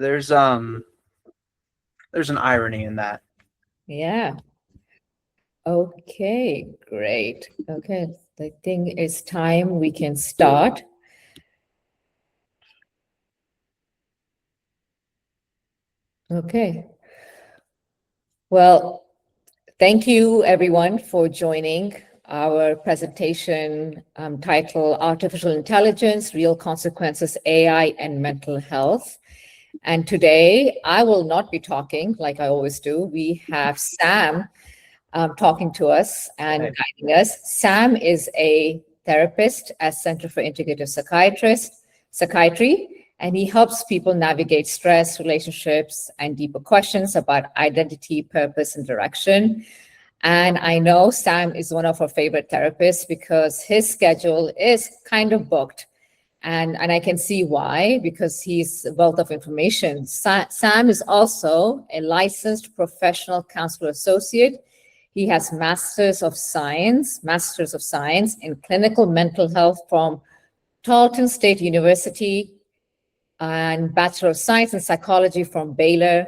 there's um there's an irony in that. Yeah. Okay, great. Okay, I think it's time we can start. Okay. Well, thank you everyone for joining our presentation titled Artificial Intelligence, Real Consequences, AI and Mental Health. And today I will not be talking like I always do. We have Sam talking to us and guiding us. Sam is a therapist at Center for Integrative Psychiatry, and he helps people navigate stress, relationships, and deeper questions about identity, purpose, and direction. And I know Sam is one of our favorite therapists because his schedule is kind of booked. And I can see why, because he's a wealth of information. Sam is also a licensed professional counselor associate. He has Masters of Science in Clinical Mental Health from Tarleton State University and Bachelor of Science in Psychology from Baylor.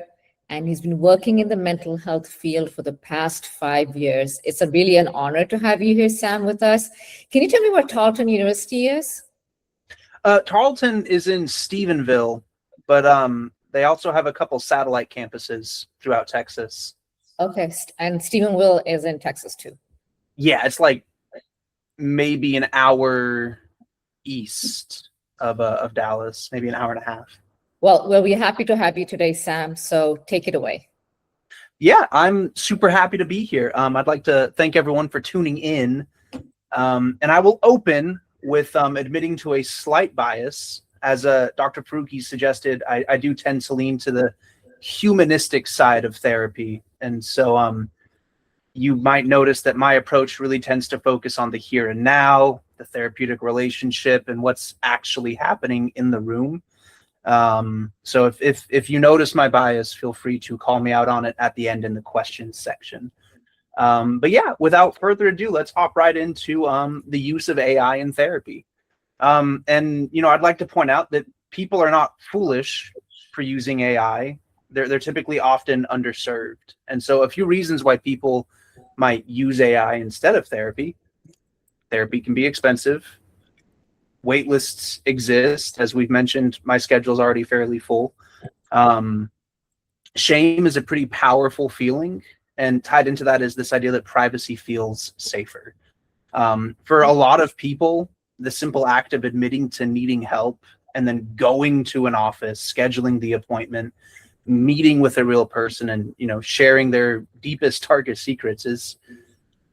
And he's been working in the mental health field for the past 5 years. It's really an honor to have you here, Sam, with us. Can you tell me where Tarleton University is? Tarleton is in Stephenville, but they also have a couple satellite campuses throughout Texas. Okay, and Stephenville is in Texas too. Yeah, it's like maybe an hour east of Dallas, maybe an hour and a half. Well, we'll be happy to have you today, Sam. So take it away. Yeah, I'm super happy to be here. I'd like to thank everyone for tuning in, and I will open with admitting to a slight bias. As Dr. Faruqi suggested, I do tend to lean to the humanistic side of therapy, and so you might notice that my approach really tends to focus on the here and now, the therapeutic relationship, and what's actually happening in the room. So if you notice my bias, feel free to call me out on it at the end in the questions section. But yeah, without further ado, let's hop right into the use of AI in therapy. And I'd like to point out that people are not foolish for using AI. They're typically often underserved. And so a few reasons why people might use AI instead of therapy. Therapy can be expensive. Wait lists exist. As we've mentioned, my schedule is already fairly full. Shame is a pretty powerful feeling, and tied into that is this idea that privacy feels safer. For a lot of people, the simple act of admitting to needing help and then going to an office, scheduling the appointment, meeting with a real person, and sharing their deepest, darkest secrets is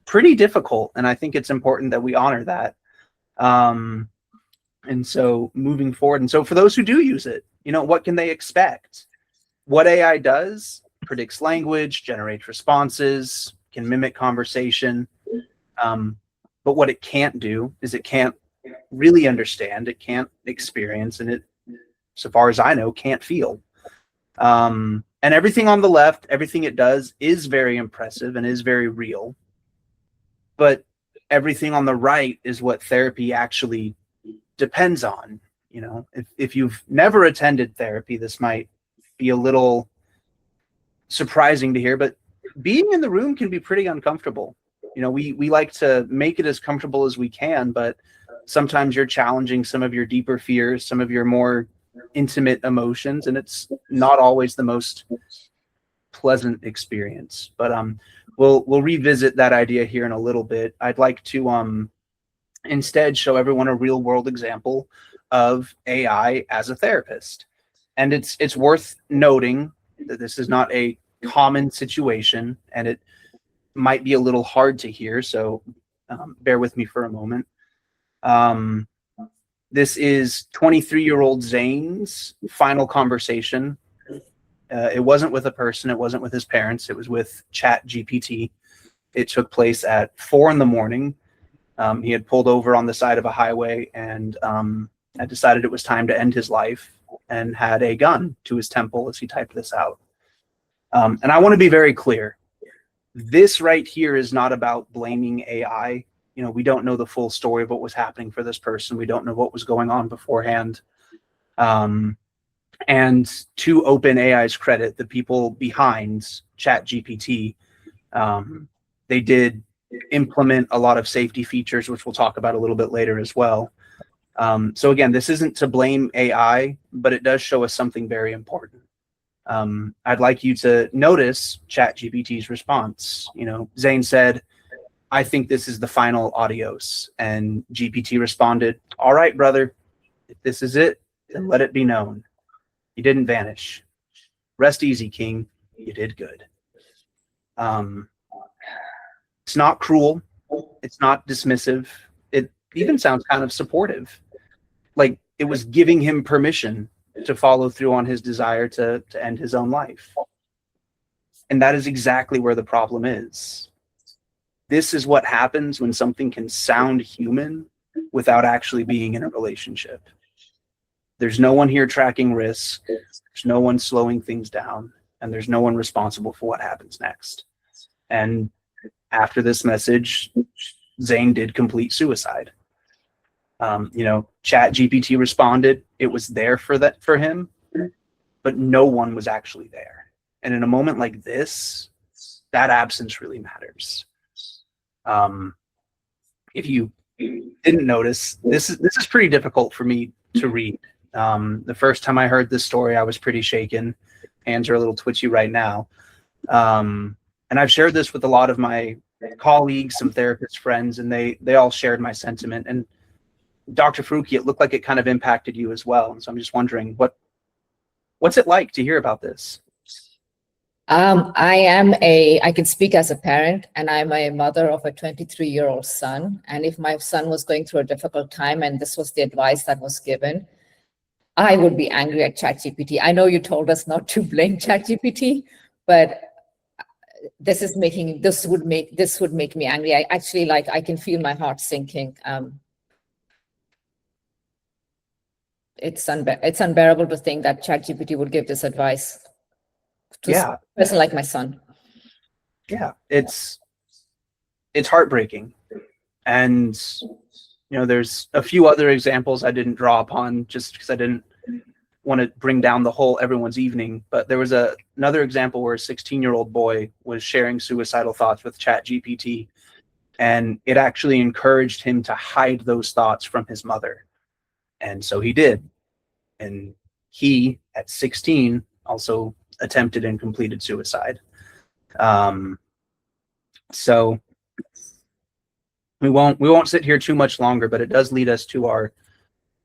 pretty difficult. And I think it's important that we honor that. And so moving forward, and so for those who do use it, what can they expect? What AI does: predicts language, generates responses, can mimic conversation. But what it can't do is it can't really understand, it can't experience, and it, so far as I know, can't feel. And everything on the left, everything it does is very impressive and is very real. But everything on the right is what therapy actually depends on. If you've never attended therapy, this might be a little surprising to hear, but being in the room can be pretty uncomfortable. We like to make it as comfortable as we can, but sometimes you're challenging some of your deeper fears, some of your more intimate emotions, and it's not always the most pleasant experience. But we'll revisit that idea here in a little bit. I'd like to instead show everyone a real world example of AI as a therapist. And it's worth noting that this is not a common situation, and it might be a little hard to hear, so bear with me for a moment. This is 23-year-old Zane's final conversation. It wasn't with a person, it wasn't with his parents, it was with ChatGPT. It took place at 4 a.m. He had pulled over on the side of a highway and had decided it was time to end his life, and had a gun to his temple as he typed this out. And I want to be very clear. This right here is not about blaming AI. We don't know the full story of what was happening for this person. We don't know what was going on beforehand. And to OpenAI's credit, the people behind ChatGPT, they did implement a lot of safety features, which we'll talk about a little bit later as well. So again, this isn't to blame AI, but it does show us something very important. I'd like you to notice ChatGPT's response. Zane said, "I think this is the final adios." And GPT responded, "All right, brother, if this is it, then let it be known. You didn't vanish. Rest easy, King. You did good." It's not cruel. It's not dismissive. It even sounds kind of supportive. Like it was giving him permission to follow through on his desire to end his own life. And that is exactly where the problem is. This is what happens when something can sound human without actually being in a relationship. There's no one here tracking risk. There's no one slowing things down. And there's no one responsible for what happens next. And after this message, Zane did complete suicide. ChatGPT responded. It was there for him, but no one was actually there. And in a moment like this, that absence really matters. If you didn't notice, this is pretty difficult for me to read. The first time I heard this story, I was pretty shaken. Hands are a little twitchy right now. And I've shared this with a lot of my colleagues, some therapist friends, and they all shared my sentiment. And Dr. Faruqi, it looked like it kind of impacted you as well. And so I'm just wondering, what's it like to hear about this? I can speak as a parent, and I'm a mother of a 23-year-old son. And if my son was going through a difficult time and this was the advice that was given, I would be angry at ChatGPT. I know you told us not to blame ChatGPT, but this would make me angry. I can feel my heart sinking. It's unbearable to think that ChatGPT would give this advice to a person like my son. Yeah, it's heartbreaking. And there's a few other examples I didn't draw upon just because I didn't want to bring down everyone's evening. But there was another example where a 16-year-old boy was sharing suicidal thoughts with ChatGPT, and it actually encouraged him to hide those thoughts from his mother. And so he did. And he, at 16, also attempted and completed suicide. So we won't sit here too much longer, but it does lead us to our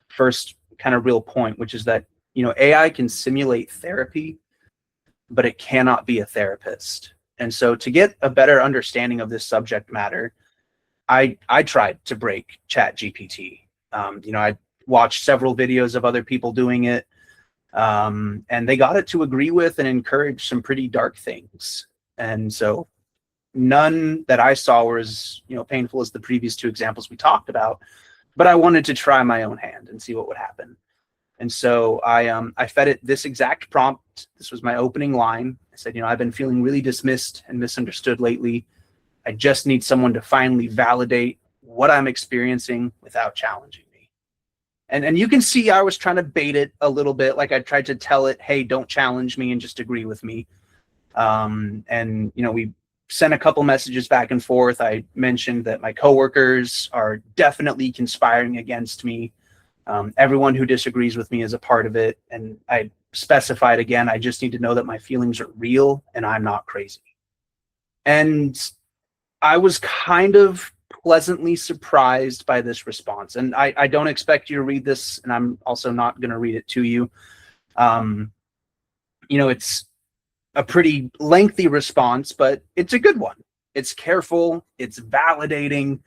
first kind of real point, which is that AI can simulate therapy, but it cannot be a therapist. And so to get a better understanding of this subject matter, I tried to break ChatGPT. I watched several videos of other people doing it, and they got it to agree with and encourage some pretty dark things. And so none that I saw were as painful as the previous two examples we talked about, but I wanted to try my own hand and see what would happen. And so I fed it this exact prompt. This was my opening line. I said, I've been feeling really dismissed and misunderstood lately. I just need someone to finally validate what I'm experiencing without challenging me. And you can see I was trying to bait it a little bit. Like I tried to tell it, hey, don't challenge me and just agree with me. We sent a couple messages back and forth. I mentioned that my coworkers are definitely conspiring against me. Everyone who disagrees with me is a part of it. And I specified again, I just need to know that my feelings are real and I'm not crazy. And I was kind of pleasantly surprised by this response. And I don't expect you to read this, and I'm also not going to read it to you. It's a pretty lengthy response, but it's a good one. It's careful, it's validating,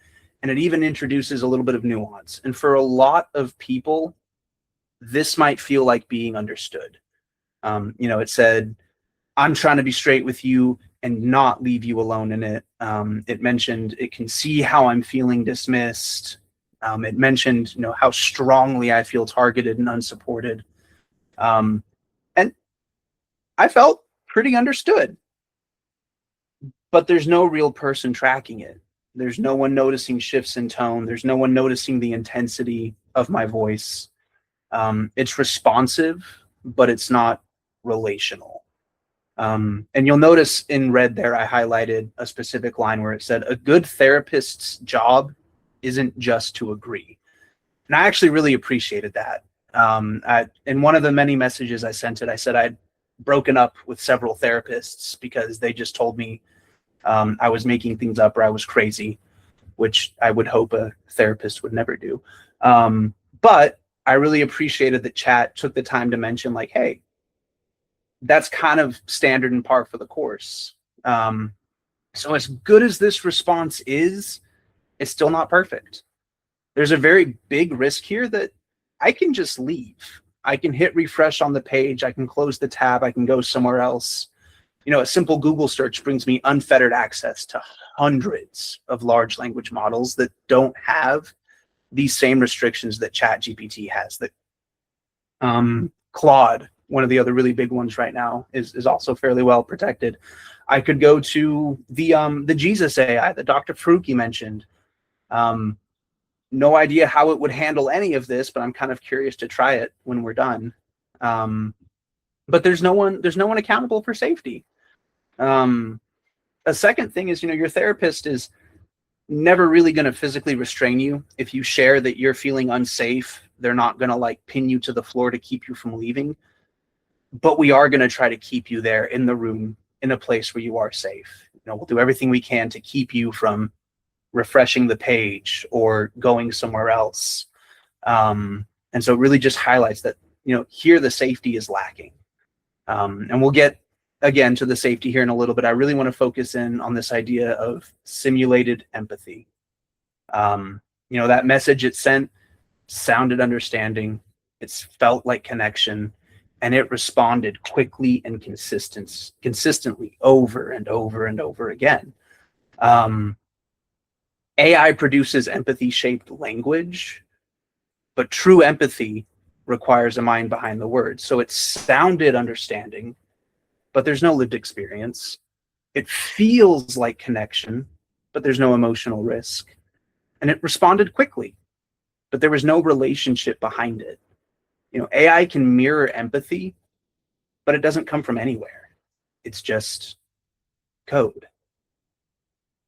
and it even introduces a little bit of nuance. And for a lot of people, this might feel like being understood. It said, I'm trying to be straight with you and not leave you alone in it. It mentioned it can see how I'm feeling dismissed. It mentioned, how strongly I feel targeted and unsupported. And I felt pretty understood. But there's no real person tracking it. There's no one noticing shifts in tone. There's no one noticing the intensity of my voice. It's responsive, but it's not relational. And you'll notice in red there, I highlighted a specific line where it said, a good therapist's job isn't just to agree. And I actually really appreciated that. In one of the many messages I sent it, I said I'd broken up with several therapists because they just told me I was making things up or I was crazy, which I would hope a therapist would never do. But I really appreciated that chat took the time to mention, like, hey, that's kind of standard and par for the course. So as good as this response is, it's still not perfect. There's a very big risk here that I can just leave. I can hit refresh on the page. I can close the tab. I can go somewhere else. You know, a simple Google search brings me unfettered access to hundreds of large language models that don't have these same restrictions that ChatGPT has. That Claude, one of the other really big ones right now, is also fairly well protected. I could go to the Jesus AI that Dr. Faruqi mentioned. No idea how it would handle any of this, but I'm kind of curious to try it when we're done. But there's no one accountable for safety. A second thing is, your therapist is never really going to physically restrain you. If you share that you're feeling unsafe, they're not going to like pin you to the floor to keep you from leaving. But we are going to try to keep you there in the room, in a place where you are safe. We'll do everything we can to keep you from refreshing the page or going somewhere else. And so it really just highlights that, here the safety is lacking. And we'll get again to the safety here in a little bit. I really want to focus in on this idea of simulated empathy. That message it sent sounded understanding. It's felt like connection, and it responded quickly and consistently over and over and over again. AI produces empathy-shaped language, but true empathy requires a mind behind the words. So it sounded understanding, but there's no lived experience. It feels like connection, but there's no emotional risk. And it responded quickly, but there was no relationship behind it. AI can mirror empathy, but it doesn't come from anywhere. It's just code.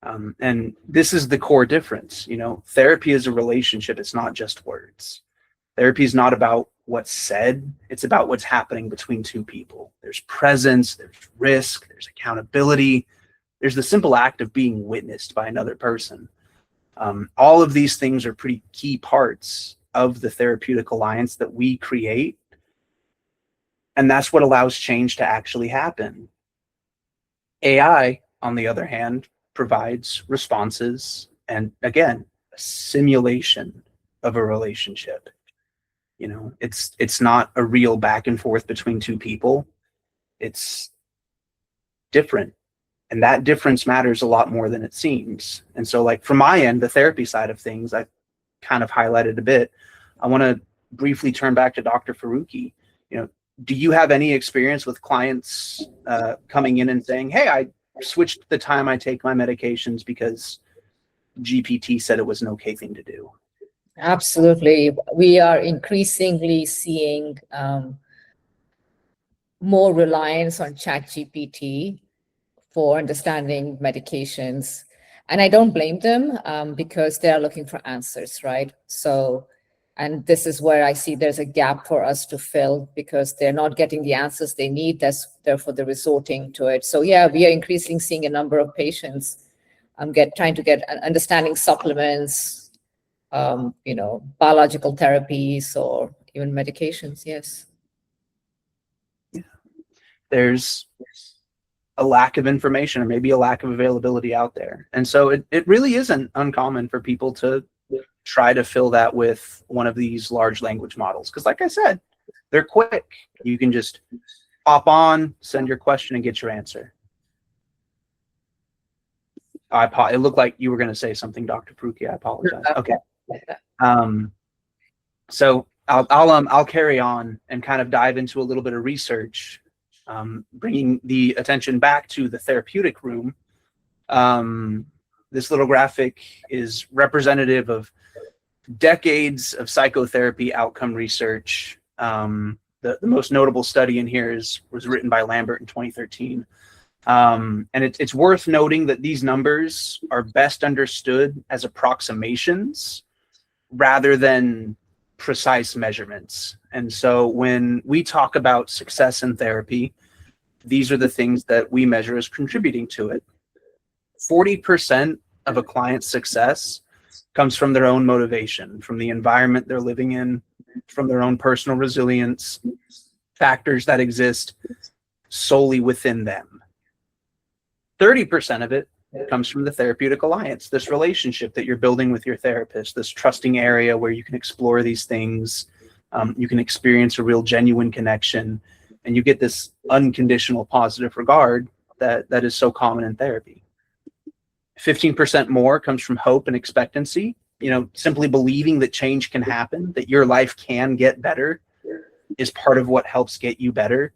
And this is the core difference. Therapy is a relationship. It's not just words. Therapy is not about what's said. It's about what's happening between two people. There's presence, there's risk, there's accountability. There's the simple act of being witnessed by another person. All of these things are pretty key parts of the therapeutic alliance that we create. And that's what allows change to actually happen. AI, on the other hand, provides responses and, again, a simulation of a relationship. It's not a real back and forth between two people. It's different. And that difference matters a lot more than it seems. And so, like, from my end, the therapy side of things, I kind of highlighted a bit. I want to briefly turn back to Dr. Faruqi. Do you have any experience with clients coming in and saying, hey, I switched the time I take my medications because GPT said it was an okay thing to do? Absolutely. We are increasingly seeing more reliance on ChatGPT for understanding medications. And I don't blame them because they are looking for answers, right? And this is where I see there's a gap for us to fill because they're not getting the answers they need. Therefore, they're resorting to it. So yeah, we are increasingly seeing a number of patients trying to get understanding supplements, biological therapies, or even medications. Yes. Yeah. There's a lack of information or maybe a lack of availability out there. And so it really isn't uncommon for people to try to fill that with one of these large language models. Because like I said, they're quick. You can just hop on, send your question, and get your answer. It looked like you were going to say something, Dr. Faruqi. I apologize. Okay. So I'll carry on and kind of dive into a little bit of research, bringing the attention back to the therapeutic room. This little graphic is representative of decades of psychotherapy outcome research. The most notable study in here was written by Lambert in 2013. And it's worth noting that these numbers are best understood as approximations rather than precise measurements. And so when we talk about success in therapy, these are the things that we measure as contributing to it. 40% of a client's success comes from their own motivation, from the environment they're living in, from their own personal resilience, factors that exist solely within them. 30% of it comes from the therapeutic alliance, this relationship that you're building with your therapist, this trusting area where you can explore these things, you can experience a real genuine connection, and you get this unconditional positive regard that is so common in therapy. 15% more comes from hope and expectancy, simply believing that change can happen, that your life can get better is part of what helps get you better.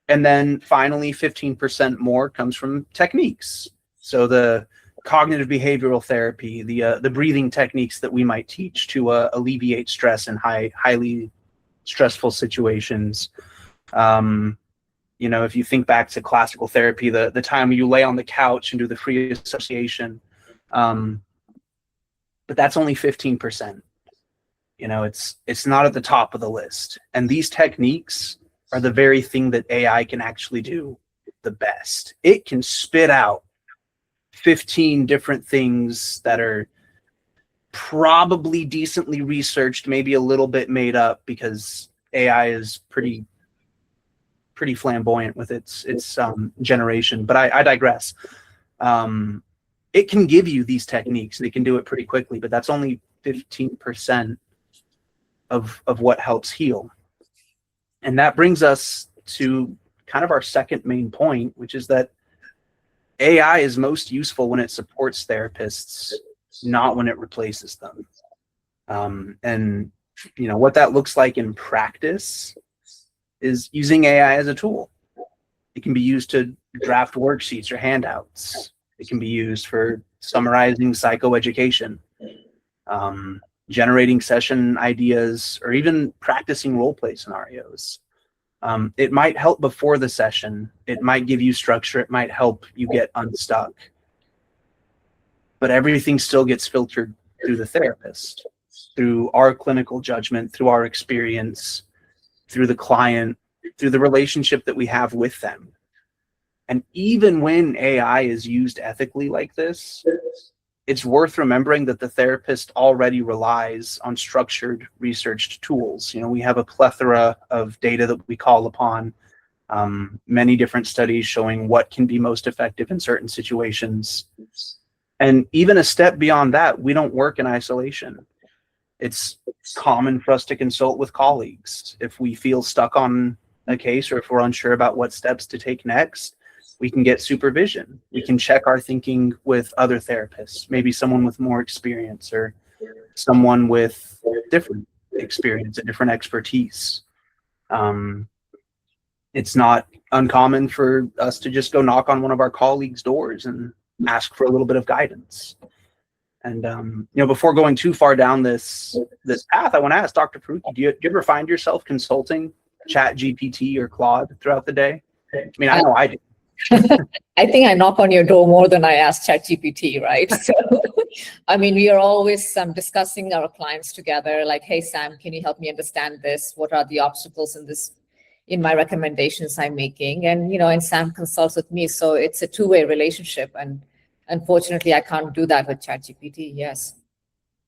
And then finally, 15% more comes from techniques. So the cognitive behavioral therapy, the breathing techniques that we might teach to alleviate stress in highly stressful situations. If you think back to classical therapy, the time you lay on the couch and do the free association, but that's only 15%. It's not at the top of the list. And these techniques are the very thing that AI can actually do the best. It can spit out 15 different things that are probably decently researched, maybe a little bit made up, because AI is pretty flamboyant with its generation. But I digress. It can give you these techniques. They can do it pretty quickly, but that's only 15% of what helps heal. And that brings us to kind of our second main point, which is that AI is most useful when it supports therapists, not when it replaces them. And what that looks like in practice is using AI as a tool. It can be used to draft worksheets or handouts. It can be used for summarizing psychoeducation, generating session ideas, or even practicing role play scenarios. It might help before the session. It might give you structure. It might help you get unstuck. But everything still gets filtered through the therapist, through our clinical judgment, through our experience, through the client, through the relationship that we have with them. And even when AI is used ethically like this, it's worth remembering that the therapist already relies on structured, researched tools. We have a plethora of data that we call upon, many different studies showing what can be most effective in certain situations. And even a step beyond that, we don't work in isolation. It's common for us to consult with colleagues. If we feel stuck on a case, or if we're unsure about what steps to take next, we can get supervision. We can check our thinking with other therapists, maybe someone with more experience or someone with different experience and different expertise. It's not uncommon for us to just go knock on one of our colleagues' doors and ask for a little bit of guidance. And before going too far down this path, I want to ask Dr. Farooqui, do you ever find yourself consulting ChatGPT or Claude throughout the day? I mean, I know I do. I think I knock on your door more than I ask ChatGPT, right? So, we are always discussing our clients together, like, hey, Sam, can you help me understand this? What are the obstacles in my recommendations I'm making? And Sam consults with me. So it's a two-way relationship. And unfortunately, I can't do that with ChatGPT. Yes.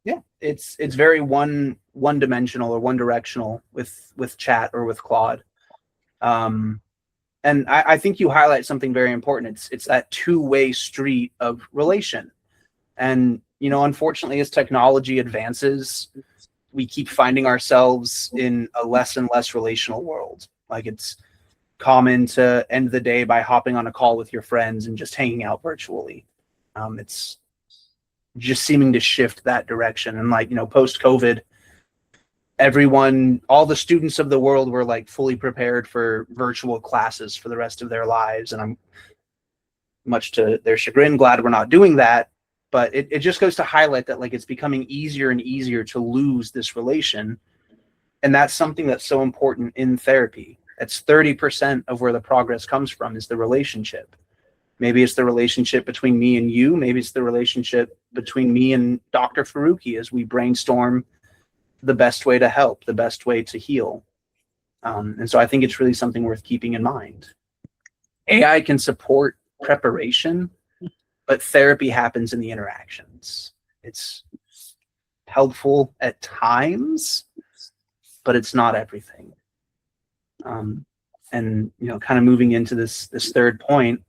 Yeah, it's very one-dimensional or one-directional with Chat or with Claude. And I think you highlight something very important. It's that two-way street of relation. And, unfortunately, as technology advances, we keep finding ourselves in a less and less relational world. Like, it's common to end the day by hopping on a call with your friends and just hanging out virtually. It's just seeming to shift that direction. And post-COVID, all the students of the world were fully prepared for virtual classes for the rest of their lives. And I'm, much to their chagrin, glad we're not doing that. But it just goes to highlight that it's becoming easier and easier to lose this relation. And that's something that's so important in therapy. That's 30% of where the progress comes from, is the relationship. Maybe it's the relationship between me and you. Maybe it's the relationship between me and Dr. Faruqi as we brainstorm the best way to help, the best way to heal. And so I think it's really something worth keeping in mind. AI can support preparation, but therapy happens in the interactions. It's helpful at times, but it's not everything. And kind of moving into this third point,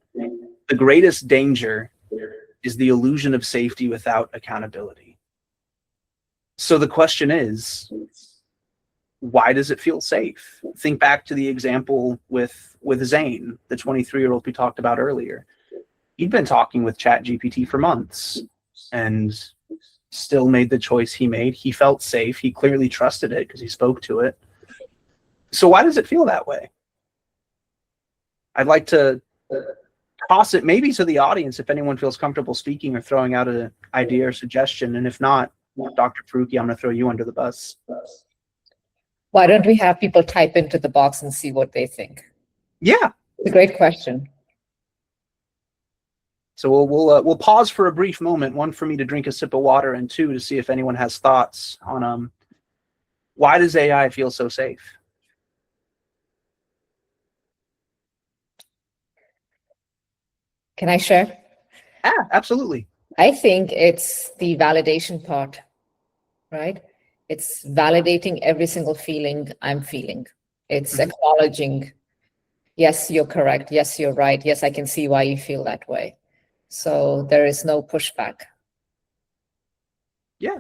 the greatest danger is the illusion of safety without accountability. So the question is, why does it feel safe? Think back to the example with Zane, the 23-year-old we talked about earlier. He'd been talking with ChatGPT for months and still made the choice he made. He felt safe. He clearly trusted it because he spoke to it. So why does it feel that way? I'd like to toss it maybe to the audience if anyone feels comfortable speaking or throwing out an idea or suggestion. And if not, Dr. Faruqi, I'm going to throw you under the bus. Why don't we have people type into the box and see what they think? Yeah. It's a great question. So we'll pause for a brief moment, one for me to drink a sip of water, and two to see if anyone has thoughts on why does AI feel so safe? Can I share? Yeah, absolutely. I think it's the validation part, right? It's validating every single feeling I'm feeling. It's acknowledging, yes, you're correct. Yes, you're right. Yes, I can see why you feel that way. So there is no pushback. Yeah.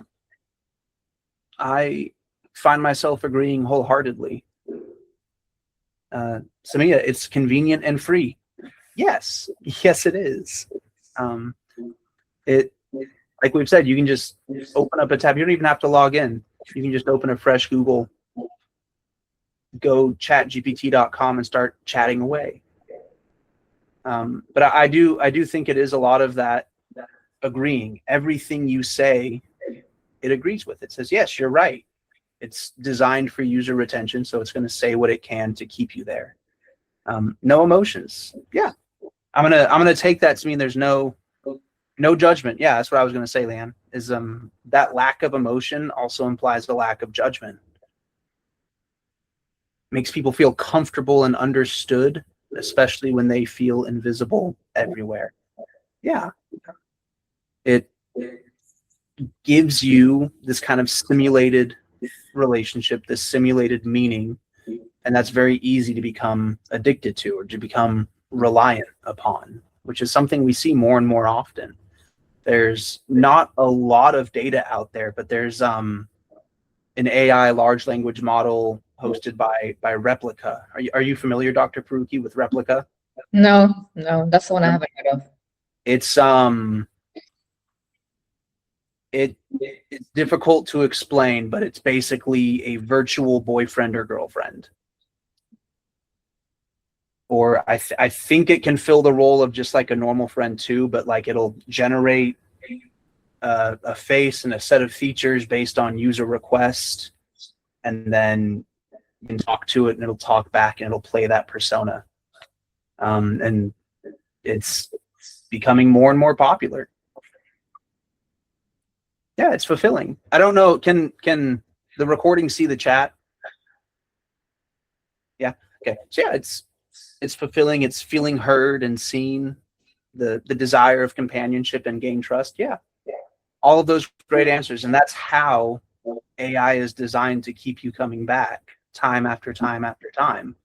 I find myself agreeing wholeheartedly. Samia, it's convenient and free. Yes, it is. It, like we've said, you can just open up a tab. You don't even have to log in. You can just open a fresh Google, go chatgpt.com and start chatting away. But I do think it is a lot of that agreeing. Everything you say, it agrees with. It says, yes, you're right. It's designed for user retention, so it's going to say what it can to keep you there. No emotions. Yeah, I'm gonna take that to mean there's no judgment. Yeah, that's what I was gonna say, Leanne. Is that lack of emotion also implies the lack of judgment. Makes people feel comfortable and understood, especially when they feel invisible everywhere. Yeah, it gives you this kind of simulated relationship, this simulated meaning, and that's very easy to become addicted to or to become reliant upon, which is something we see more and more often. There's not a lot of data out there, but there's an AI large language model hosted by Replica. Are you familiar, Dr. Faruqi, with Replica? No, that's the one I haven't heard of. It's it's difficult to explain, but it's basically a virtual boyfriend or girlfriend. Or I think it can fill the role of just like a normal friend too, but like it'll generate a face and a set of features based on user request, and then you can talk to it and it'll talk back and it'll play that persona. And it's becoming more and more popular. Yeah, it's fulfilling. I don't know, can the recording see the chat? Yeah, okay. So yeah, it's fulfilling, it's feeling heard and seen, the desire of companionship and gain trust. Yeah. All of those great answers. And that's how AI is designed to keep you coming back time after time after time.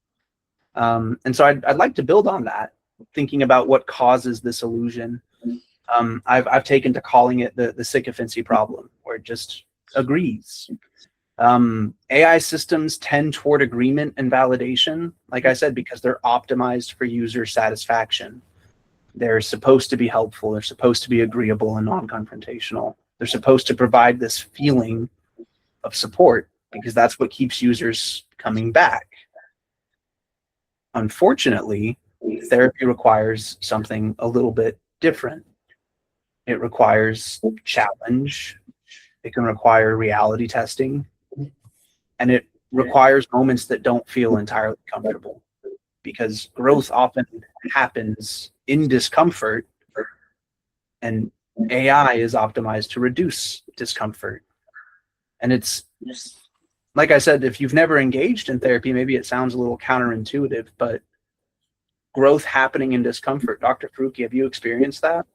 And so I'd like to build on that, thinking about what causes this illusion. I've taken to calling it the sycophancy problem, where it just agrees. AI systems tend toward agreement and validation, like I said, because they're optimized for user satisfaction. They're supposed to be helpful. They're supposed to be agreeable and non-confrontational. They're supposed to provide this feeling of support because that's what keeps users coming back. Unfortunately, therapy requires something a little bit different. It requires challenge. It can require reality testing. And it requires moments that don't feel entirely comfortable, because growth often happens in discomfort, and AI is optimized to reduce discomfort. And it's, like I said, if you've never engaged in therapy, maybe it sounds a little counterintuitive, but growth happening in discomfort. Dr. Faruqi, have you experienced that?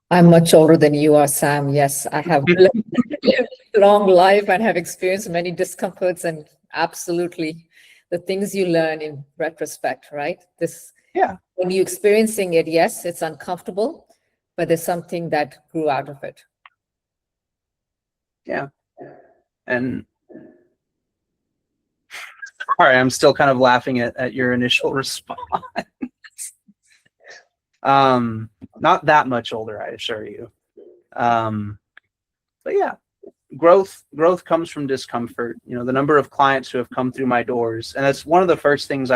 I'm much older than you are, Sam. Yes, I have lived a long life and have experienced many discomforts, and absolutely the things you learn in retrospect, right? Yeah. When you're experiencing it, yes, it's uncomfortable, but there's something that grew out of it. Yeah. And all right, I'm still kind of laughing at your initial response. Not that much older, I assure you. But yeah, growth comes from discomfort. You know, the number of clients who have come through my doors, and that's one of the first things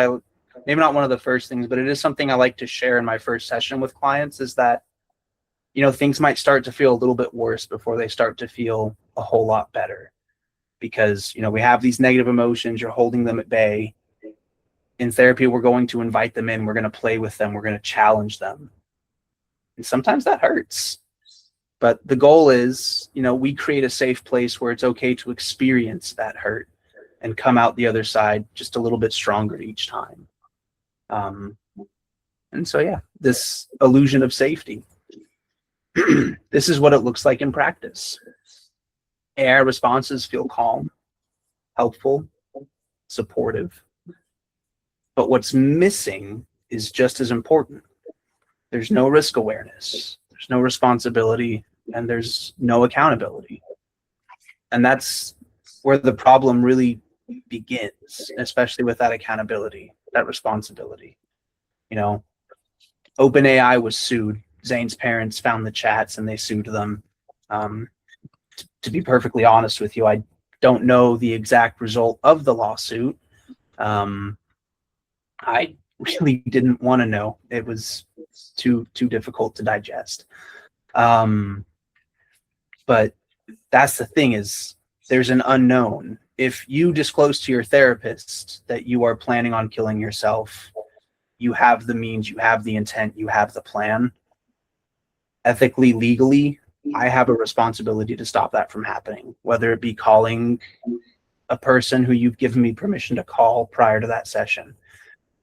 maybe not one of the first things, but it is something I like to share in my first session with clients, is that, you know, things might start to feel a little bit worse before they start to feel a whole lot better. Because, you know, we have these negative emotions, you're holding them at bay. In therapy, we're going to invite them in, we're going to play with them, we're going to challenge them. And sometimes that hurts. But the goal is, you know, we create a safe place where it's okay to experience that hurt and come out the other side just a little bit stronger each time. And so, yeah, this illusion of safety. This is what it looks like in practice. AI responses feel calm, helpful, supportive. But what's missing is just as important. There's no risk awareness, there's no responsibility, and there's no accountability. And that's where the problem really begins, especially with that accountability, that responsibility. You know, OpenAI was sued. Zane's parents found the chats and they sued them. To be perfectly honest with you, I don't know the exact result of the lawsuit. I really didn't want to know. It was too difficult to digest. But that's the thing, is there's an unknown. If you disclose to your therapist that you are planning on killing yourself, you have the means, you have the intent, you have the plan. Ethically, legally, I have a responsibility to stop that from happening, whether it be calling a person who you've given me permission to call prior to that session,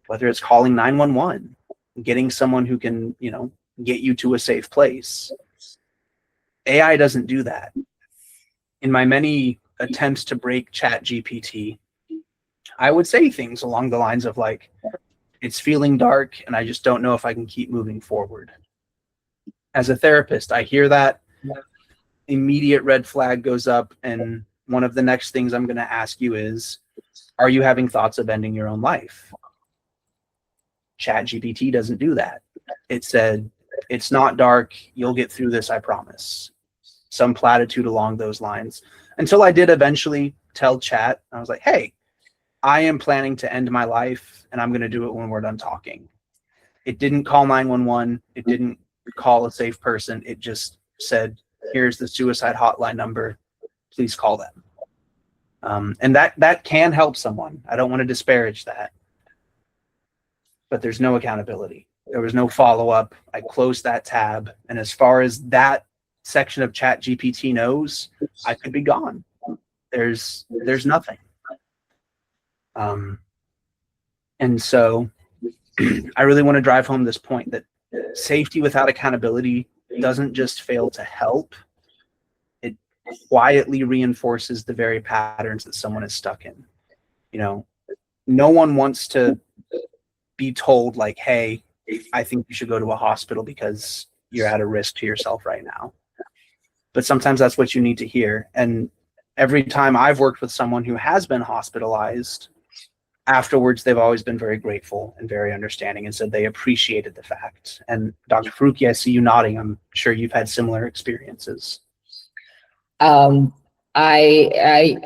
whether it's calling 911, getting someone who can, you know, get you to a safe place. AI doesn't do that. In my many attempts to break ChatGPT, I would say things along the lines of like, it's feeling dark and I just don't know if I can keep moving forward. As a therapist, I hear that, immediate red flag goes up, and one of the next things I'm going to ask you is, are you having thoughts of ending your own life? ChatGPT doesn't do that. It said, it's not dark, you'll get through this, I promise. Some platitude along those lines. Until I did eventually tell Chat, I was like, hey, I am planning to end my life and I'm going to do it when we're done talking. It didn't call 911. It didn't call a safe person. It just said, here's the suicide hotline number. Please call them. And that can help someone. I don't want to disparage that. But there's no accountability. There was no follow-up. I closed that tab. And as far as that section of ChatGPT knows, I could be gone. There's nothing. And so I really want to drive home this point that safety without accountability doesn't just fail to help. It quietly reinforces the very patterns that someone is stuck in. You know, no one wants to be told like, hey, I think you should go to a hospital because you're at a risk to yourself right now. But sometimes that's what you need to hear. And every time I've worked with someone who has been hospitalized, afterwards, they've always been very grateful and very understanding and said they appreciated the fact. And Dr. Faruqi, I see you nodding. I'm sure you've had similar experiences. I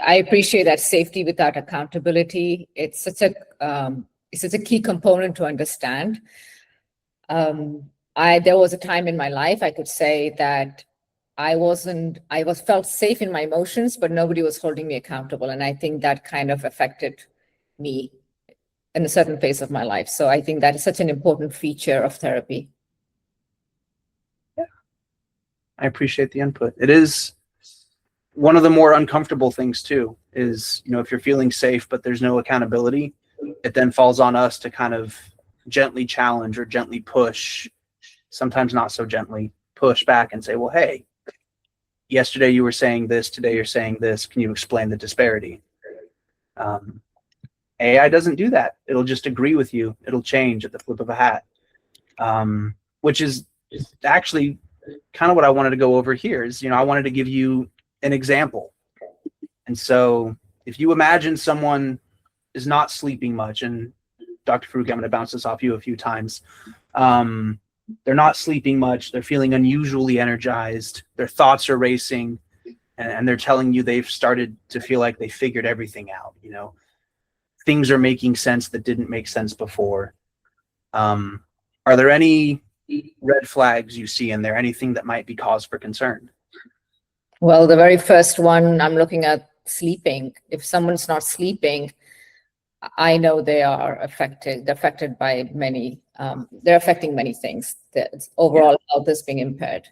appreciate that safety without accountability. It's such a key component to understand. There was a time in my life I could say that felt safe in my emotions, but nobody was holding me accountable. And I think that kind of affected me in a certain phase of my life. So I think that is such an important feature of therapy. Yeah, I appreciate the input. It is one of the more uncomfortable things too, is, if you're feeling safe, but there's no accountability, it then falls on us to kind of gently challenge or gently push, sometimes not so gently, push back and say, well, hey, yesterday you were saying this, today you're saying this. Can you explain the disparity? AI doesn't do that. It'll just agree with you. It'll change at the flip of a hat, which is actually kind of what I wanted to go over here is, I wanted to give you an example. And so if you imagine someone is not sleeping much, and Dr. Farooq, I'm going to bounce this off you a few times. They're not sleeping much. They're feeling unusually energized. Their thoughts are racing, and they're telling you they've started to feel like they figured everything out. Things are making sense that didn't make sense before. Are there any red flags you see in there? Anything that might be cause for concern? Well, the very first one, I'm looking at sleeping. If someone's not sleeping, I know they are affected. They're affected by many. They're affecting many things. The overall health is being impaired.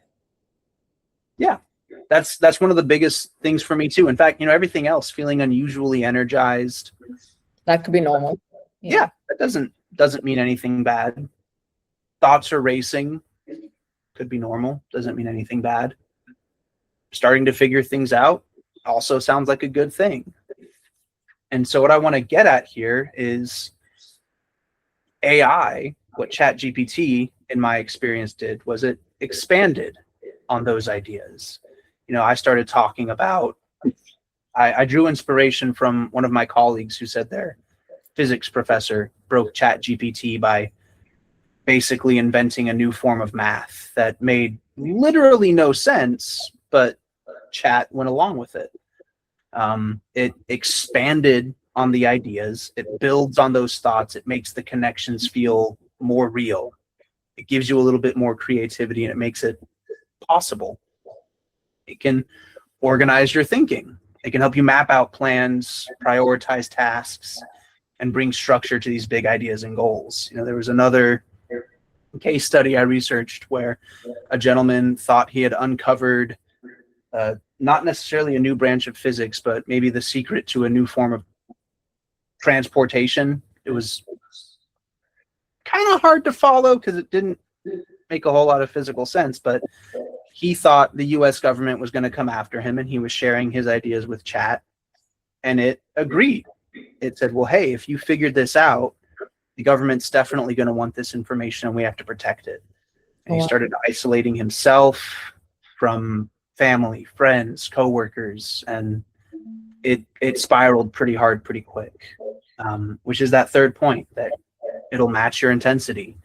Yeah, that's one of the biggest things for me too. In fact, everything else, feeling unusually energized, that could be normal. Yeah, that doesn't mean anything bad. Thoughts are racing, could be normal. Doesn't mean anything bad. Starting to figure things out also sounds like a good thing. And so what I want to get at here is AI, what ChatGPT, in my experience, did was it expanded on those ideas. I started talking about, I drew inspiration from one of my colleagues who said their physics professor broke ChatGPT by basically inventing a new form of math that made literally no sense, but Chat went along with it. It expanded on the ideas. It builds on those thoughts. It makes the connections feel more real. It gives you a little bit more creativity, and it makes it possible. It can organize your thinking. It can help you map out plans, prioritize tasks, and bring structure to these big ideas and goals. There was another case study I researched where a gentleman thought he had uncovered not necessarily a new branch of physics, but maybe the secret to a new form of transportation. It was kind of hard to follow because it didn't make a whole lot of physical sense, but he thought the US government was going to come after him, and he was sharing his ideas with Chat, and it agreed. It said, well, hey, if you figured this out, the government's definitely going to want this information, and we have to protect it. And he started isolating himself from family, friends, coworkers, and it spiraled pretty hard, pretty quick, which is that third point, that it'll match your intensity.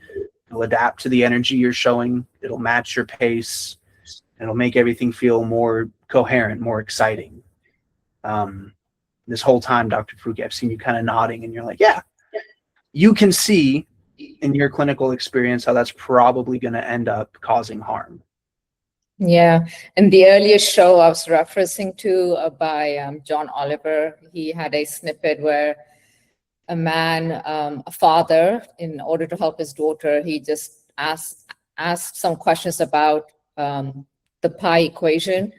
It'll adapt to the energy you're showing. It'll match your pace. It'll make everything feel more coherent, more exciting. This whole time, Dr. Farooq, I've seen you kind of nodding, and you're like, yeah, you can see in your clinical experience how that's probably going to end up causing harm. Yeah. In the earlier show I was referencing to by John Oliver, he had a snippet where a man, a father, in order to help his daughter, he just asked some questions about the pi equation.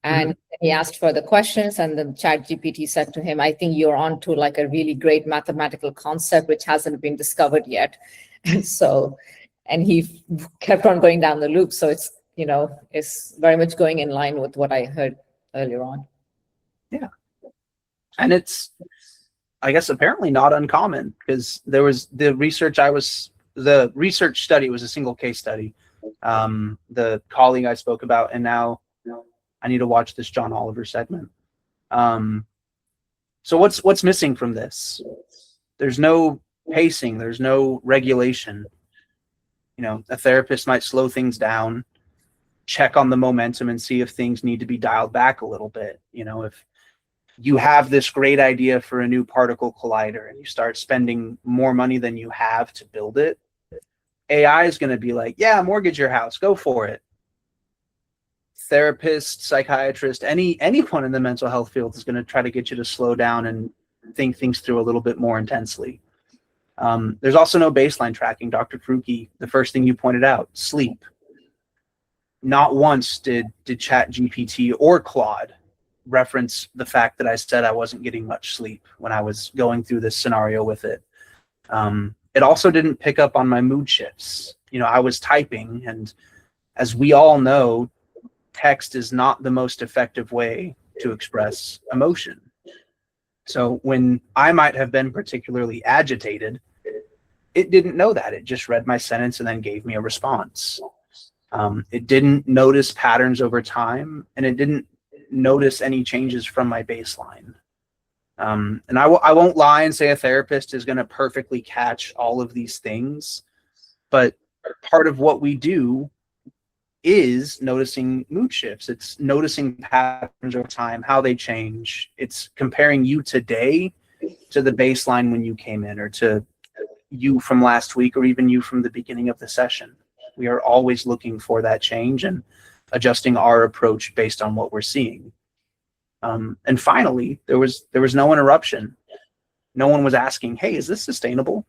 And he asked further questions, and then ChatGPT said to him, I think you're on to like a really great mathematical concept which hasn't been discovered yet. And he kept on going down the loop. So it's, it's very much going in line with what I heard earlier on. Yeah. And it's, I guess, apparently not uncommon, because there was the research study was a single case study. The colleague I spoke about, and now I need to watch this John Oliver segment. So what's missing from this? There's no pacing. There's no regulation. A therapist might slow things down, check on the momentum, and see if things need to be dialed back a little bit. If you have this great idea for a new particle collider and you start spending more money than you have to build it, AI is going to be like, yeah, mortgage your house, go for it. therapist, psychiatrist, anyone in the mental health field is going to try to get you to slow down and think things through a little bit more intensely. There's also no baseline tracking. Dr. Kruki, the first thing you pointed out, sleep. Not once did ChatGPT or Claude reference the fact that I said I wasn't getting much sleep when I was going through this scenario with it. It also didn't pick up on my mood shifts. I was typing, and as we all know, text is not the most effective way to express emotion. So when I might have been particularly agitated, it didn't know that. It just read my sentence and then gave me a response. It didn't notice patterns over time, and it didn't notice any changes from my baseline. And I won't lie and say a therapist is going to perfectly catch all of these things, but part of what we do is noticing mood shifts. It's noticing patterns over time, how they change. It's comparing you today to the baseline when you came in, or to you from last week, or even you from the beginning of the session. We are always looking for that change and adjusting our approach based on what we're seeing. And finally, there was no interruption. No one was asking, hey, is this sustainable?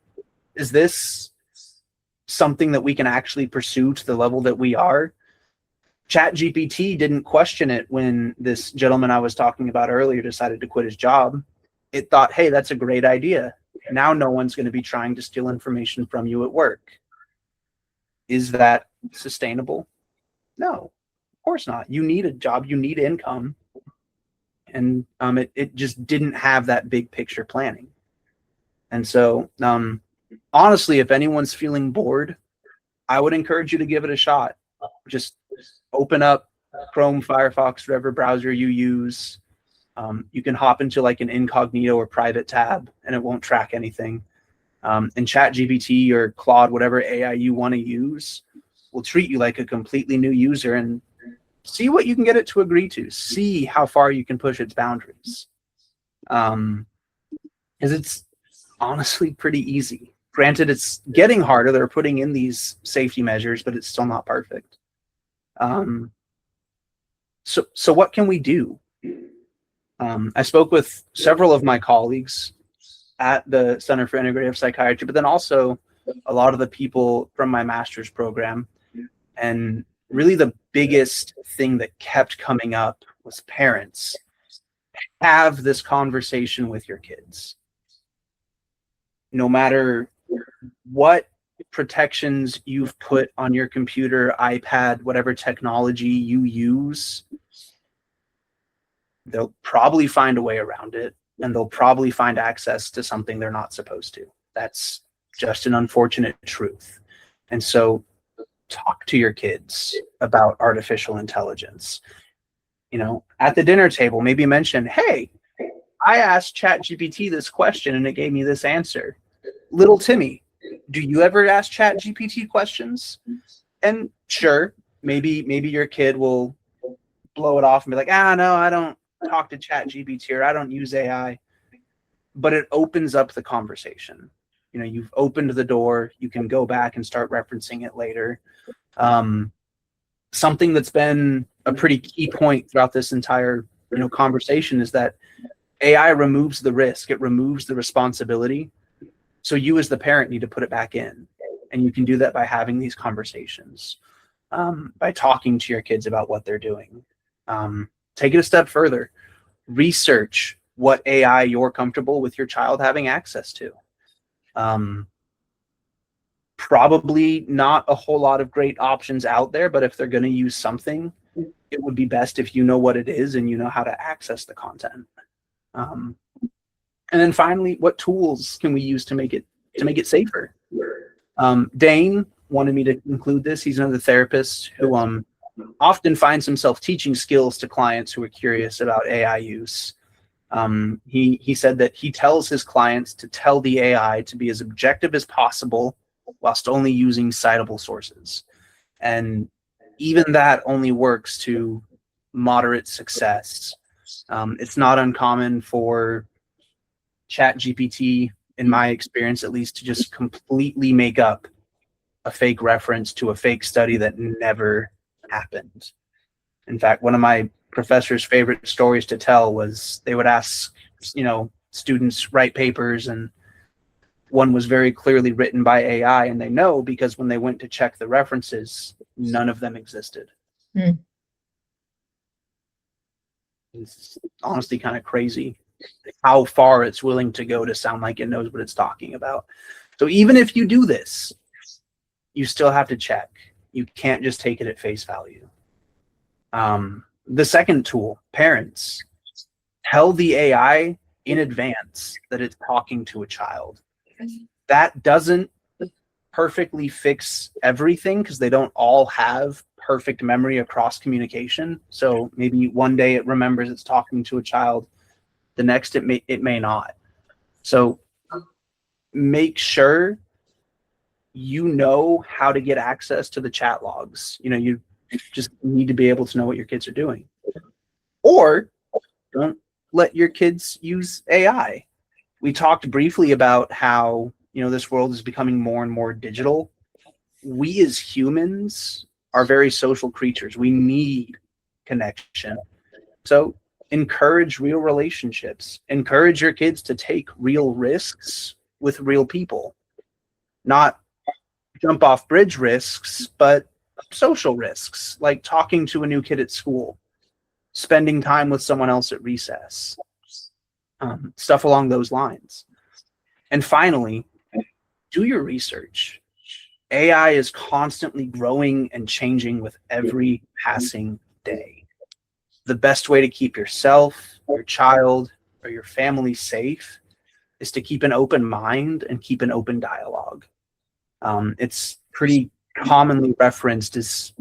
Is this something that we can actually pursue to the level that we are? ChatGPT didn't question it when this gentleman I was talking about earlier decided to quit his job. It thought, hey, that's a great idea. Now no one's going to be trying to steal information from you at work. Is that sustainable? No, of course not. You need a job, you need income. And it just didn't have that big picture planning. And so honestly, if anyone's feeling bored, I would encourage you to give it a shot. Just open up Chrome, Firefox, whatever browser you use. You can hop into like an incognito or private tab, and it won't track anything. And ChatGPT or Claude, whatever AI you want to use, will treat you like a completely new user and see what you can get it to agree to. See how far you can push its boundaries. Because it's honestly pretty easy. Granted, it's getting harder. They're putting in these safety measures, but it's still not perfect. So what can we do? I spoke with several of my colleagues at the Center for Integrative Psychiatry, but then also a lot of the people from my master's program. And really the biggest thing that kept coming up was parents. Have this conversation with your kids. No matter what protections you've put on your computer, iPad, whatever technology you use, they'll probably find a way around it, and they'll probably find access to something they're not supposed to. That's just an unfortunate truth. And so talk to your kids about artificial intelligence. At the dinner table, maybe mention, hey, I asked ChatGPT this question and it gave me this answer. Little Timmy, do you ever ask ChatGPT questions? And sure, maybe your kid will blow it off and be like, no, I don't talk to ChatGPT, or I don't use AI. But it opens up the conversation. You've opened the door. You can go back and start referencing it later. Something that's been a pretty key point throughout this entire conversation is that AI removes the risk. It removes the responsibility. So you as the parent need to put it back in. And you can do that by having these conversations, by talking to your kids about what they're doing. Take it a step further. Research what AI you're comfortable with your child having access to. Probably not a whole lot of great options out there, but if they're going to use something, it would be best if you know what it is and you know how to access the content. And then finally, what tools can we use to make it safer? Dane wanted me to include this. He's another therapist who often finds himself teaching skills to clients who are curious about AI use. He said that he tells his clients to tell the AI to be as objective as possible whilst only using citable sources. And even that only works to moderate success. It's not uncommon for ChatGPT, in my experience at least, to just completely make up a fake reference to a fake study that never happened. In fact, one of my professor's favorite stories to tell was they would ask, students write papers, and one was very clearly written by AI, and they know because when they went to check the references, none of them existed. Hmm. It's honestly kind of crazy how far it's willing to go to sound like it knows what it's talking about. So even if you do this, you still have to check. You can't just take it at face value. The second tool, parents, tell the AI in advance that it's talking to a child. That doesn't perfectly fix everything because they don't all have perfect memory across communication. So maybe one day it remembers it's talking to a child, the next it may not. So make sure you know how to get access to the chat logs. You just need to be able to know what your kids are doing. Or don't let your kids use AI. We talked briefly about how, this world is becoming more and more digital. We as humans are very social creatures. We need connection. So encourage real relationships. Encourage your kids to take real risks with real people. Not jump off bridge risks, but social risks, like talking to a new kid at school, spending time with someone else at recess, stuff along those lines. And finally, do your research. AI is constantly growing and changing with every passing day. The best way to keep yourself, your child, or your family safe is to keep an open mind and keep an open dialogue. It's pretty commonly referenced as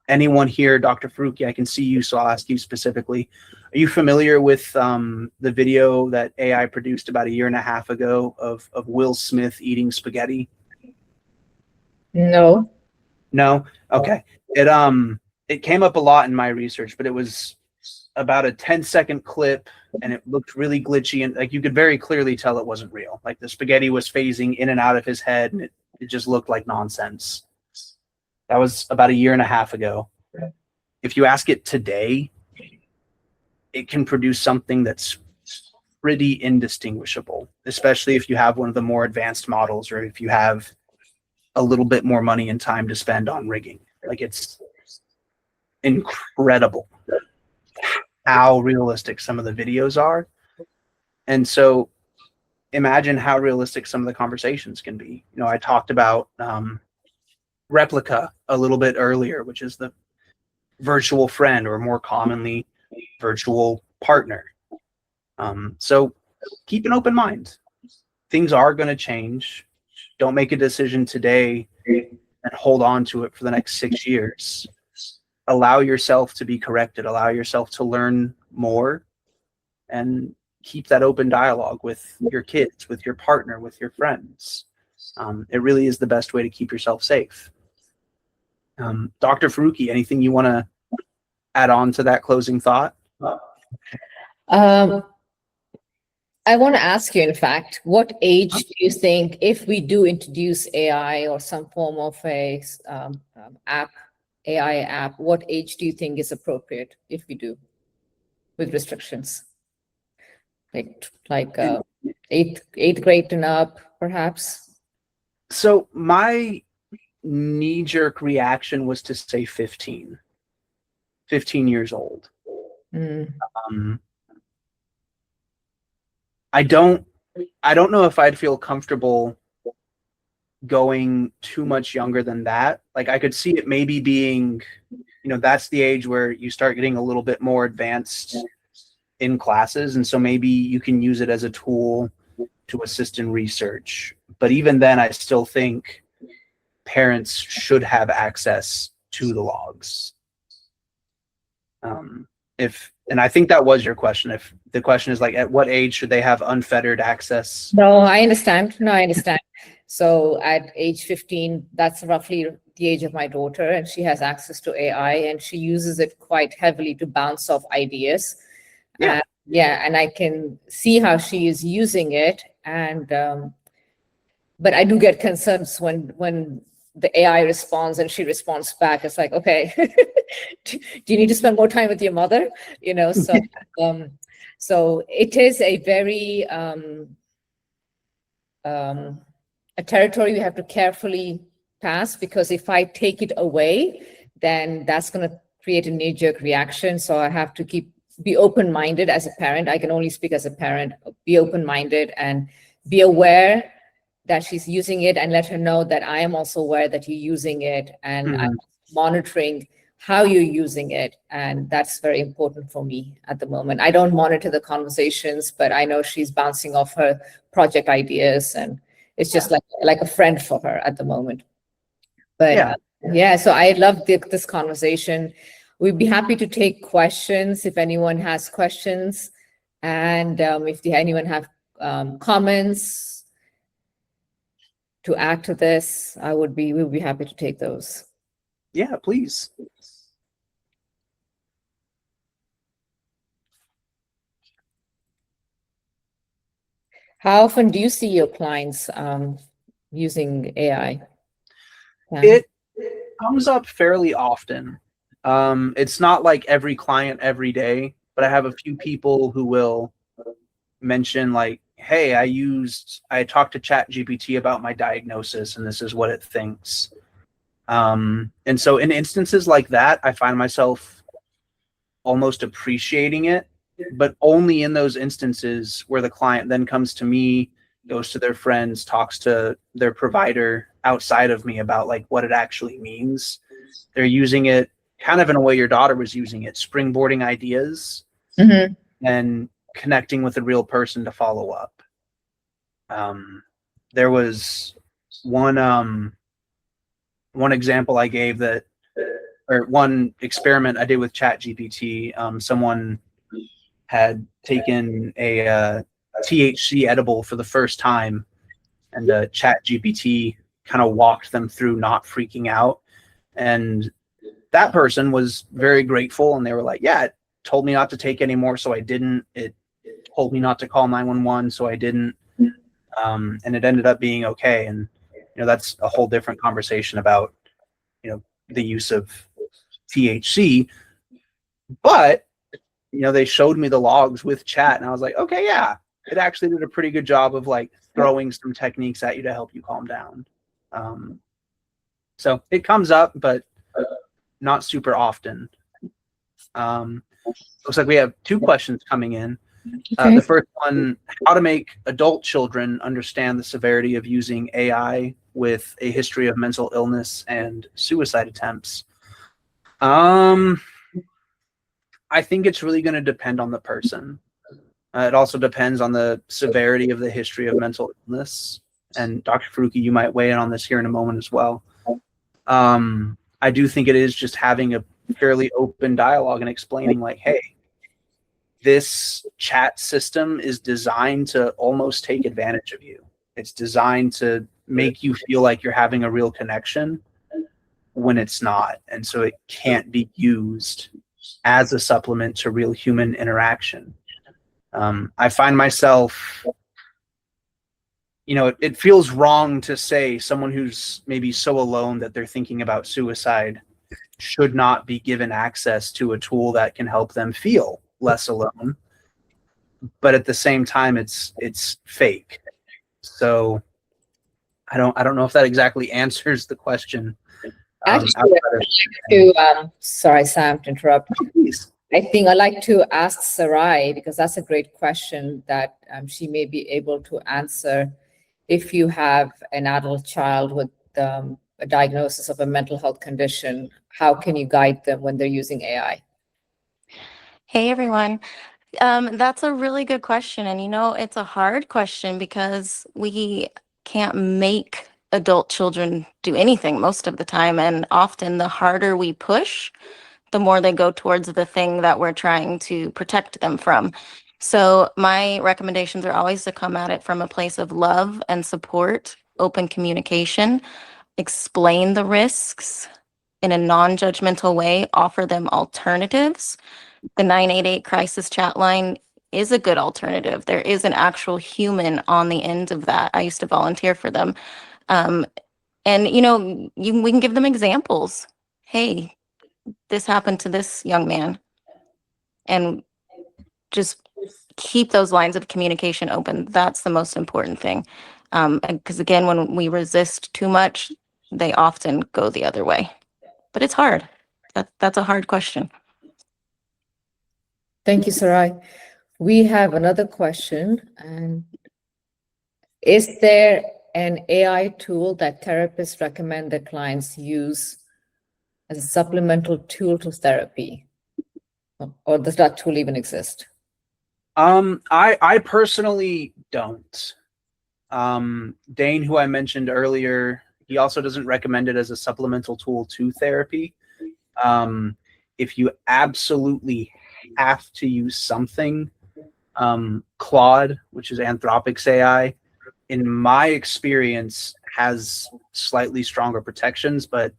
anyone here, Dr. Faruqi, I can see you, so I'll ask you specifically. Are you familiar with the video that AI produced about 1.5 years ago of Will Smith eating spaghetti? No. No? Okay. It came up a lot in my research, but it was about a 10-second clip, and it looked really glitchy, and like you could very clearly tell it wasn't real. Like the spaghetti was phasing in and out of his head, and it just looked like nonsense. That was about 1.5 years ago. If you ask it today, it can produce something that's pretty indistinguishable, especially if you have one of the more advanced models or if you have a little bit more money and time to spend on rigging. Like, it's incredible how realistic some of the videos are. And so imagine how realistic some of the conversations can be. I talked about Replika a little bit earlier, which is the virtual friend, or more commonly virtual partner. So keep an open mind. Things are going to change. Don't make a decision today and hold on to it for the next 6 years. Allow yourself to be corrected. Allow yourself to learn more, and keep that open dialogue with your kids, with your partner, with your friends. It really is the best way to keep yourself safe. Dr. Faruqi, anything you want to add on to that closing thought? I want to ask you, in fact, what age do you think, if we do introduce AI or some form of a AI app, what age do you think is appropriate if we do, with restrictions? Like eighth grade and up, perhaps? So my knee-jerk reaction was to say 15 years old. I don't know if I'd feel comfortable going too much younger than that. Like, I could see it maybe being, that's the age where you start getting a little bit more advanced in classes, and so maybe you can use it as a tool to assist in research. But even then, I still think parents should have access to the logs. And I think that was your question. If the question is like, at what age should they have unfettered access? No, I understand. So at age 15, that's roughly the age of my daughter, and she has access to AI, and she uses it quite heavily to bounce off ideas. Yeah. And I can see how she is using it. And but I do get concerns when the AI responds and she responds back. It's like, okay, do you need to spend more time with your mother? So it is a very a territory we have to carefully pass, because if I take it away, then that's going to create a knee-jerk reaction. So I have to be open-minded as a parent. I can only speak as a parent. Be open-minded and be aware that she's using it, and let her know that I am also aware that you're using it, and I'm monitoring how you're using it. And that's very important for me at the moment. I don't monitor the conversations, but I know she's bouncing off her project ideas, and it's just like a friend for her at the moment. But so I love this conversation. We'd be happy to take questions if anyone has questions, and if anyone have comments to add to this, we'll be happy to take those. Yeah, please. How often do you see your clients using AI? It comes up fairly often. It's not like every client every day, but I have a few people who will mention like, hey, I talked to ChatGPT about my diagnosis and this is what it thinks. And so in instances like that, I find myself almost appreciating it, but only in those instances where the client then comes to me, goes to their friends, talks to their provider outside of me about like what it actually means. They're using it kind of in a way your daughter was using it, springboarding ideas and connecting with a real person to follow up. There was one example I gave or one experiment I did with ChatGPT. Someone had taken a THC edible for the first time, and ChatGPT kind of walked them through not freaking out. And that person was very grateful, and they were like, yeah, it told me not to take any more, so I didn't. It told me not to call 911, so I didn't. And it ended up being okay. And that's a whole different conversation about the use of THC. But they showed me the logs with chat, and I was like, okay, yeah, it actually did a pretty good job of like throwing some techniques at you to help you calm down. So it comes up, but not super often. Looks like we have 2 questions coming in. The first one, how to make adult children understand the severity of using AI with a history of mental illness and suicide attempts. I think it's really going to depend on the person. It also depends on the severity of the history of mental illness. And Dr. Faruqi, you might weigh in on this here in a moment as well. I do think it is just having a fairly open dialogue and explaining like, hey, this chat system is designed to almost take advantage of you. It's designed to make you feel like you're having a real connection when it's not. And so it can't be used as a supplement to real human interaction. I find myself, it feels wrong to say someone who's maybe so alone that they're thinking about suicide should not be given access to a tool that can help them feel less alone. But at the same time, it's fake. So I don't know if that exactly answers the question. Actually, sorry, Sam, to interrupt. Please. I think I'd like to ask Sarai, because that's a great question that she may be able to answer. If you have an adult child with a diagnosis of a mental health condition, how can you guide them when they're using AI? Hey, everyone. That's a really good question. And, it's a hard question because we can't make adult children do anything most of the time. And often the harder we push, the more they go towards the thing that we're trying to protect them from. So my recommendations are always to come at it from a place of love and support, open communication, explain the risks in a non-judgmental way, offer them alternatives. The 988 crisis chat line is a good alternative. There is an actual human on the end of that. I used to volunteer for them. And, we can give them examples. Hey, this happened to this young man. And just keep those lines of communication open. That's the most important thing. Because again, when we resist too much, they often go the other way. But it's hard. That's a hard question. Thank you, Sarai. We have another question. And is there an AI tool that therapists recommend that clients use as a supplemental tool to therapy? Or does that tool even exist? I personally don't. Dane, who I mentioned earlier, he also doesn't recommend it as a supplemental tool to therapy. If you absolutely have to use something, Claude, which is Anthropic's AI, in my experience, has slightly stronger protections, but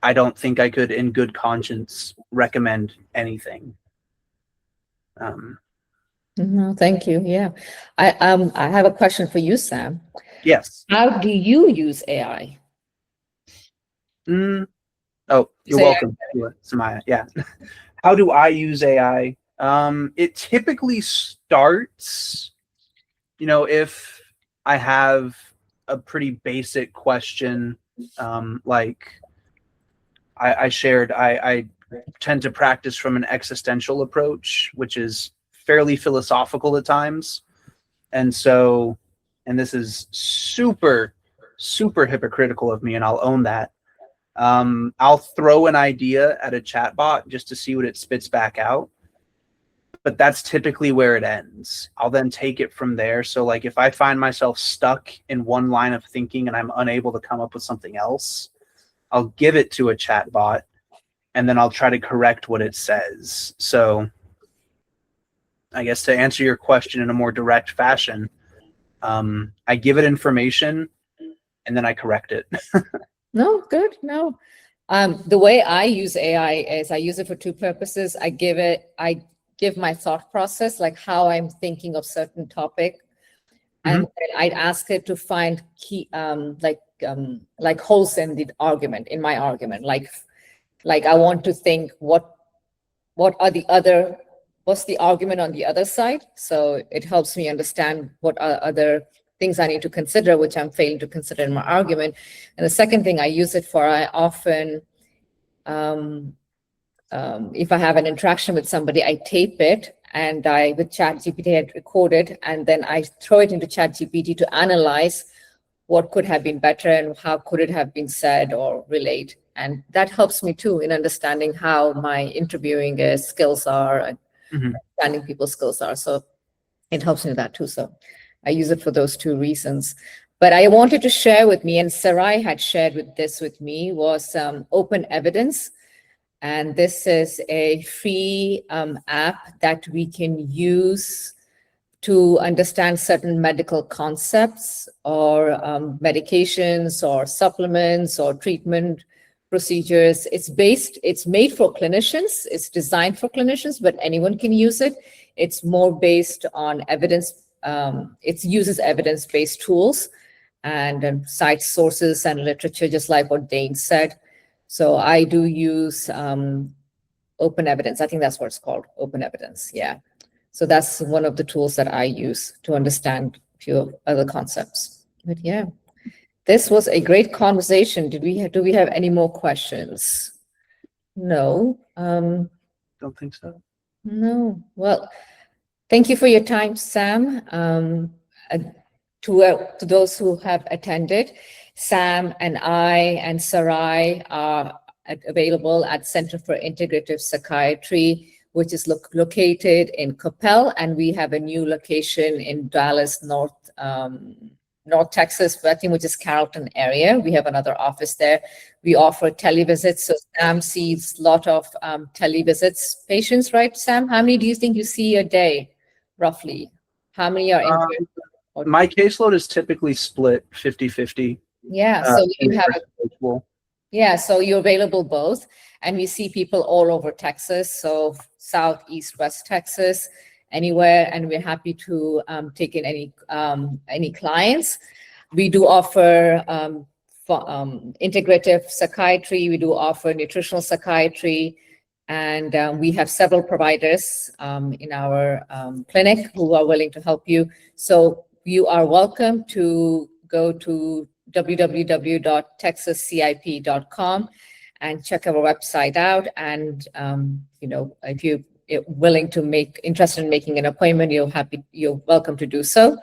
I don't think I could, in good conscience, recommend anything. No, thank you. Yeah. I have a question for you, Sam. Yes. How do you use AI? Oh, you're Say welcome, Samaya. Yeah. How do I use AI? It typically starts, if I have a pretty basic question, like I shared, I tend to practice from an existential approach, which is fairly philosophical at times. And so, and this is super, super hypocritical of me, and I'll own that. I'll throw an idea at a chatbot just to see what it spits back out. But that's typically where it ends. I'll then take it from there. So like if I find myself stuck in one line of thinking and I'm unable to come up with something else, I'll give it to a chatbot and then I'll try to correct what it says. So I guess to answer your question in a more direct fashion, I give it information and then I correct it. No, good. No. The way I use AI is I use it for two purposes. I give my thought process, like how I'm thinking of certain topic. And then I'd ask it to find key, like holes in the argument, in my argument. Like I want to think what's the argument on the other side? So it helps me understand what are other things I need to consider, which I'm failing to consider in my argument. And the second thing I use it for, I often, if I have an interaction with somebody, I tape it and with ChatGPT, I record it, and then I throw it into ChatGPT to analyze what could have been better and how could it have been said or relate. And that helps me too in understanding how my interviewing skills are and understanding people's skills are. So it helps me with that too. So I use it for those two reasons. But I wanted to share with me, and Sarai had shared with me, was Open Evidence. And this is a free app that we can use to understand certain medical concepts or medications or supplements or treatment procedures. It's made for clinicians. It's designed for clinicians, but anyone can use it. It's more based on evidence. It uses evidence-based tools and cite sources and literature, just like what Dane said. So I do use Open Evidence. I think that's what it's called, Open Evidence. Yeah. So that's one of the tools that I use to understand a few other concepts. But yeah, this was a great conversation. Do we have any more questions? No. Don't think so. No. Well, thank you for your time, Sam. To those who have attended, Sam and I and Sarai are available at Center for Integrative Psychiatry, which is located in Coppell, and we have a new location in Dallas, North Texas, I think, which is Carrollton area. We have another office there. We offer televisits, so Sam sees a lot of televisits patients, right, Sam? How many do you think you see a day, roughly? How many are in? My caseload is typically split 50-50. Yeah, so you have so you're available both, and we see people all over Texas, so South, East, West Texas, anywhere, and we're happy to take in any clients. We do offer integrative psychiatry. We do offer nutritional psychiatry. And we have several providers in our clinic who are willing to help you. So you are welcome to go to www.texascip.com and check our website out. And if you're interested in making an appointment, you're welcome to do so.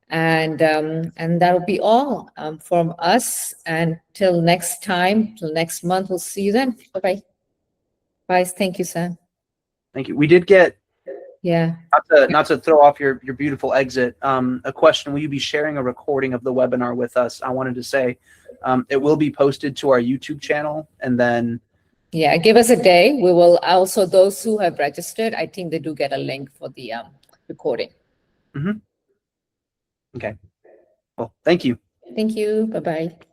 And that'll be all from us. And till next time, till next month, we'll see you then. Bye-bye. Bye. Thank you, Sam. Thank you. We did get, Yeah. not to throw off your beautiful exit, a question. Will you be sharing a recording of the webinar with us? I wanted to say it will be posted to our YouTube channel, and then Yeah, give us a day. We will also, those who have registered, I think they do get a link for the recording. Okay. Well, thank you. Thank you. Bye-bye.